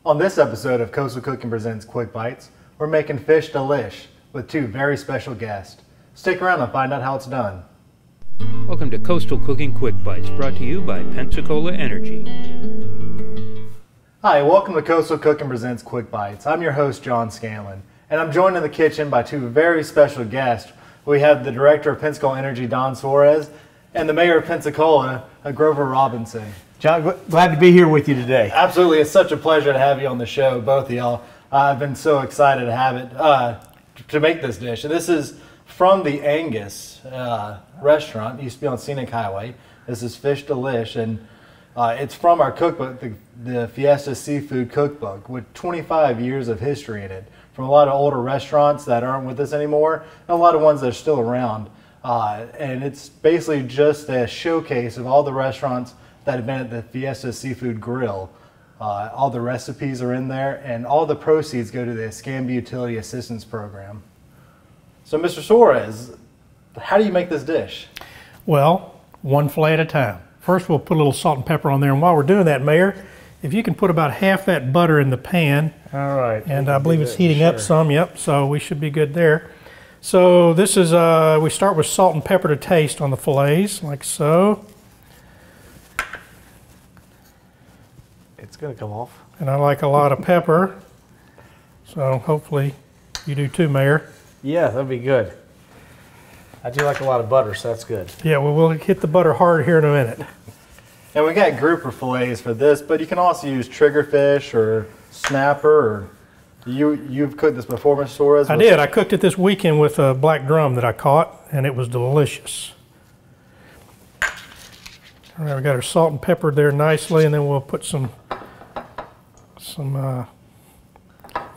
On this episode of Coastal Cooking Presents Quick Bites, we're making fish Dill-ish with two very special guests. Stick around and find out how it's done. Welcome to Coastal Cooking Quick Bites, brought to you by Pensacola Energy. Hi, welcome to Coastal Cooking Presents Quick Bites. I'm your host, John Scanlon, and I'm joined in the kitchen by two very special guests. We have the Director of Pensacola Energy, Don Suarez, and the Mayor of Pensacola, Grover Robinson. John, glad to be here with you today. Absolutely. It's such a pleasure to have you on the show, both of y'all. I've been so excited to have it, to make this dish. This is from the Angus restaurant. It used to be on Scenic Highway. This is Fish Dill-ish, and it's from our cookbook, the Fiesta Seafood Cookbook, with 25 years of history in it, from a lot of older restaurants that aren't with us anymore, and a lot of ones that are still around. And it's basically just a showcase of all the restaurants that have been at the Fiesta Seafood Grill. All the recipes are in there, and all the proceeds go to the Escambia Utility Assistance Program. So, Mr. Suarez, how do you make this dish? Well, one fillet at a time. First, we'll put a little salt and pepper on there, and while we're doing that, Mayor, if you can put about half that butter in the pan. All right. And I believe it's heating up some, yep, so we should be good there. So this is, we start with salt and pepper to taste on the fillets, like so. It's going to come off. And I like a lot of pepper, so hopefully you do too, Mayor. Yeah, that'd be good. I do like a lot of butter, so that's good. Yeah, well, we'll hit the butter hard here in a minute. And we got grouper fillets for this, but you can also use triggerfish or snapper. Or you've cooked this before, Mr. Suarez? I did. I cooked it this weekend with a black drum that I caught, and it was delicious. All right, we got our salt and pepper there nicely, and then we'll put some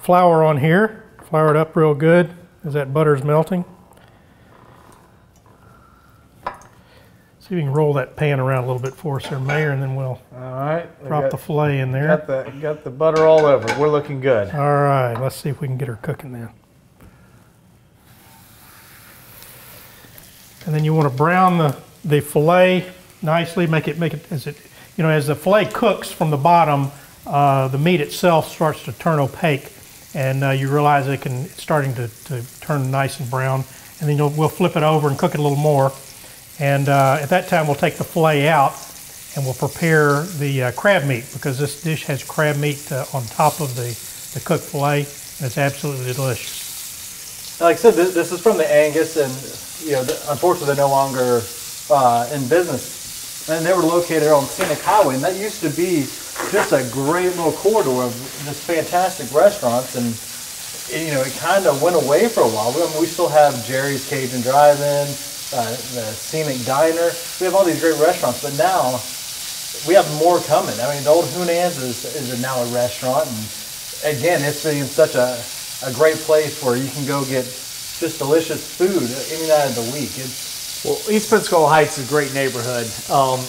flour on here. Flour it up real good as that butter's melting. See if we can roll that pan around a little bit for us there, Mayor, and then we'll drop the fillet in there. Got the butter all over. We're looking good. All right, let's see if we can get her cooking then. And then you want to brown the fillet nicely. Make it as the fillet cooks from the bottom, the meat itself starts to turn opaque, and you realize it's starting to turn nice and brown. And then we'll flip it over and cook it a little more. And at that time, we'll take the fillet out and we'll prepare the crab meat, because this dish has crab meat on top of the cooked fillet, and it's absolutely delicious. Like I said, this is from the Angus, and unfortunately they're no longer in business. And they were located on Scenic Highway, and that used to be just a great little corridor of just fantastic restaurants. And it kind of went away for a while. I mean, we still have Jerry's Cajun Drive-In, the Scenic Diner. We have all these great restaurants, but now we have more coming. I mean, the old Hunan's is now a restaurant, and again, it's been such a great place where you can go get just delicious food any night of the week. Well, East Pensacola Heights is a great neighborhood,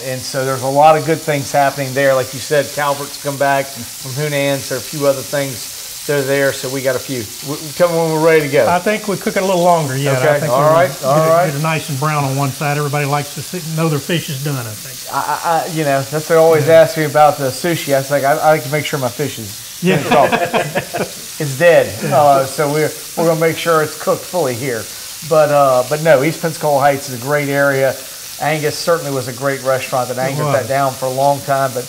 and so there's a lot of good things happening there. Like you said, Calvert's come back from Hunan's. There are a few other things that are there, so we got a few. Tell me when we're ready to go. I think we cook it a little longer yet. Okay, I think all right. Get it nice and brown on one side. Everybody likes to know their fish is done, I think. That's what they always ask me about the sushi. I was like, I like to make sure my fish is it's dead. So we're going to make sure it's cooked fully here. But no, East Pensacola Heights is a great area. Angus certainly was a great restaurant that anchored that down for a long time, but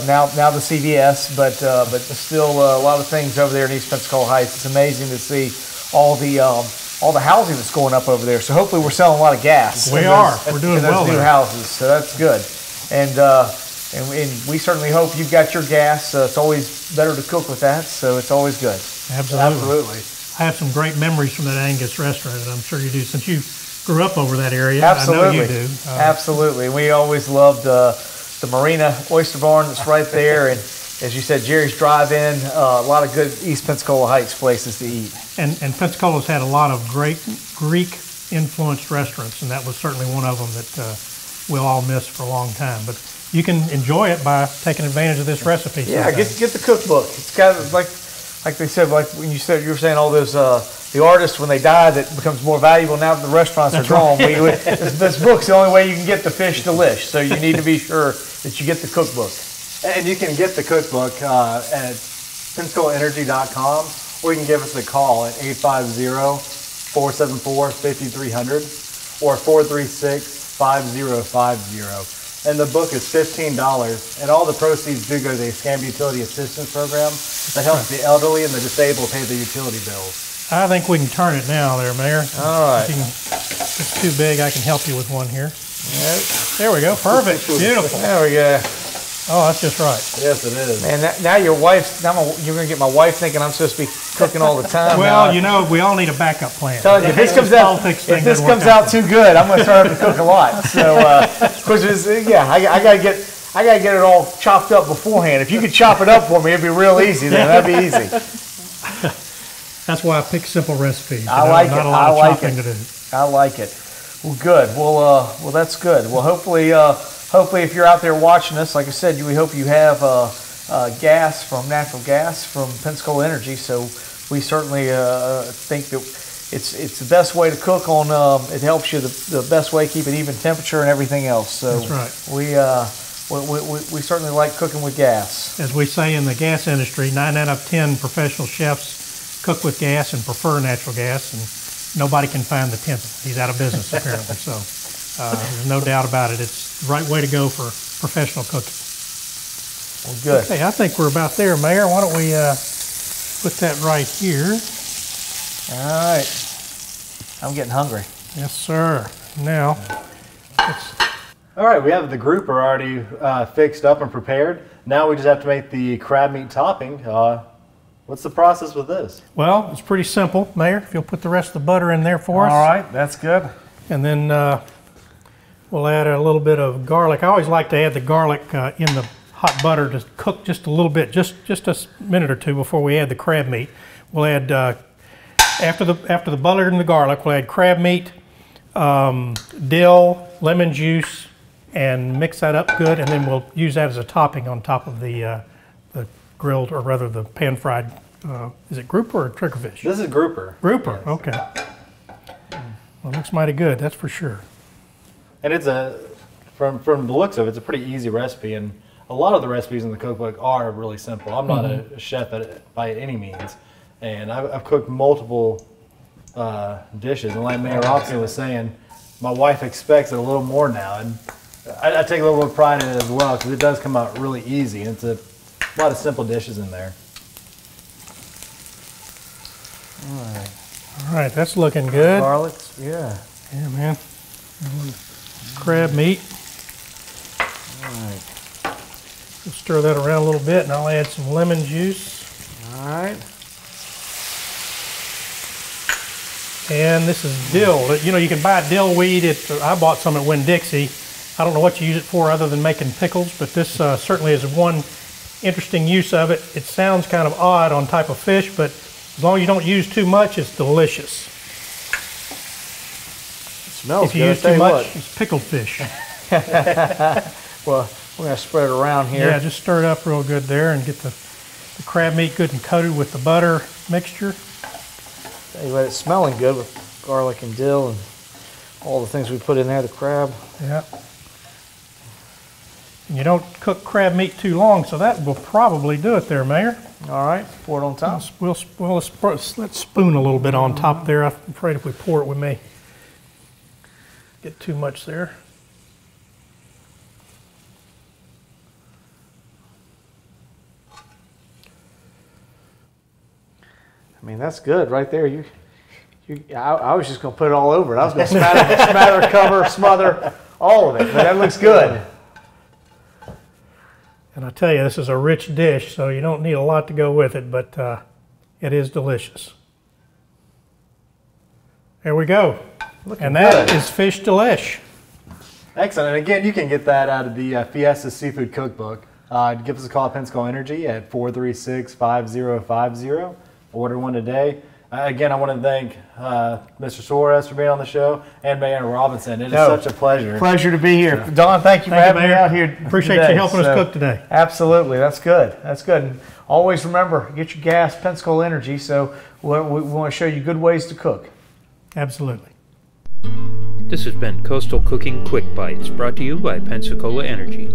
now the CVS, but still a lot of things over there in East Pensacola Heights. It's amazing to see all the housing that's going up over there. So hopefully we're selling a lot of gas. We're doing well in those new houses, so that's good. And we certainly hope you've got your gas. It's always better to cook with that, so it's always good. Absolutely. I have some great memories from that Angus restaurant, and I'm sure you do, since you grew up over that area. Absolutely. I know you do. Absolutely. We always loved the Marina Oyster Barn that's right there, and as you said, Jerry's Drive-In, a lot of good East Pensacola Heights places to eat. And Pensacola's had a lot of great Greek-influenced restaurants, and that was certainly one of them that we'll all miss for a long time. But you can enjoy it by taking advantage of this recipe. Yeah, get the cookbook. It's kind of like they said, like when you were saying all those the artists, when they die, that becomes more valuable now that the restaurants are gone. Right. This book's the only way you can get the fish Dill-ish, so you need to be sure that you get the cookbook. And you can get the cookbook at PensacolaEnergy.com, or you can give us a call at 850-474-5300 or 436-5050. And the book is $15, and all the proceeds do go to the Escambia Utility Assistance Program that helps the elderly and the disabled pay their utility bills. I think we can turn it now there, Mayor. All right. If it's too big, I can help you with one here. There we go. Perfect. Beautiful. There we go. Oh, that's just right. Yes, it is. Man, now your wife's, you're going to get my wife thinking I'm supposed to be cooking all the time. Well, you know, we all need a backup plan. So if this comes out too good, I'm going to start having to cook a lot. So, yeah, I got to get it all chopped up beforehand. If you could chop it up for me, it'd be real easy. Then that'd be easy. That's why I pick simple recipes. I like it. Not a lot of chopping to do. I like it. Well, good. Well, that's good. Well, hopefully, if you're out there watching us, like I said, we hope you have natural gas from Pensacola Energy. So we certainly think that it's the best way to cook on. It helps you the best way, keep an even temperature and everything else. So that's right. We certainly like cooking with gas. As we say in the gas industry, 9 out of 10 professional chefs cook with gas and prefer natural gas, and nobody can find the 10th. He's out of business apparently. So there's no doubt about it. It's the right way to go for professional cooking. Well, good. Okay, I think we're about there, Mayor. Why don't we put that right here? All right. I'm getting hungry. Yes, sir. Now, all right, we have the grouper already fixed up and prepared. Now we just have to make the crab meat topping. What's the process with this? well, it's pretty simple, Mayor. If you'll put the rest of the butter in there for us. All right, that's good. And then we'll add a little bit of garlic. I always like to add the garlic in the hot butter to cook just a little bit, just a minute or two before we add the crab meat. We'll add, after the butter and the garlic, we'll add crab meat, dill, lemon juice, and mix that up good, and then we'll use that as a topping on top of the grilled, or rather the pan-fried, is it grouper or triggerfish? This is grouper. Grouper, yes. Okay. Well, it looks mighty good, that's for sure. And it's from the looks of it, it's a pretty easy recipe, and a lot of the recipes in the cookbook are really simple. I'm not a chef by any means, and I've cooked multiple dishes, and like Mayor Robson was saying, my wife expects it a little more now, and I take a little bit of pride in it as well, because it does come out really easy, and it's a lot of simple dishes in there. All right, that's looking good. Garlics, yeah. Yeah, man. Crab meat. All right. We'll stir that around a little bit, and I'll add some lemon juice. All right. And this is dill. You know, you can buy dill weed. I bought some at Winn-Dixie. I don't know what you use it for other than making pickles, but this certainly is one interesting use of it. It sounds kind of odd on type of fish, but as long as you don't use too much, it's delicious. It smells if you good. use too much, it's pickled fish. Well, we're going to spread it around here. Yeah, just stir it up real good there and get the crab meat good and coated with the butter mixture. Tell you what, it's smelling good with garlic and dill and all the things we put in there, the crab. Yeah. And you don't cook crab meat too long, so that will probably do it there, Mayor. All right, pour it on top. Let's spoon a little bit on top there. I'm afraid if we pour it, we may get too much there. I mean, that's good right there. I was just going to put it all over it. I was going to smatter, cover, smother, all of it, but that looks good. And I tell you, this is a rich dish, so you don't need a lot to go with it, but it is delicious. There we go. And that is fish Dill-ish. Excellent. And again, you can get that out of the Fiesta Seafood Cookbook. Give us a call at Pensacola Energy at 436-5050. Order one today. Again, I want to thank Mr. Suarez for being on the show and Mayor Robinson. It is such a pleasure. Pleasure to be here. So, Don, thank you for having me out here. Appreciate today. you helping us cook today. Absolutely. That's good. That's good. And always remember, get your gas, Pensacola Energy. So we want to show you good ways to cook. Absolutely. This has been Coastal Cooking Quick Bites, brought to you by Pensacola Energy.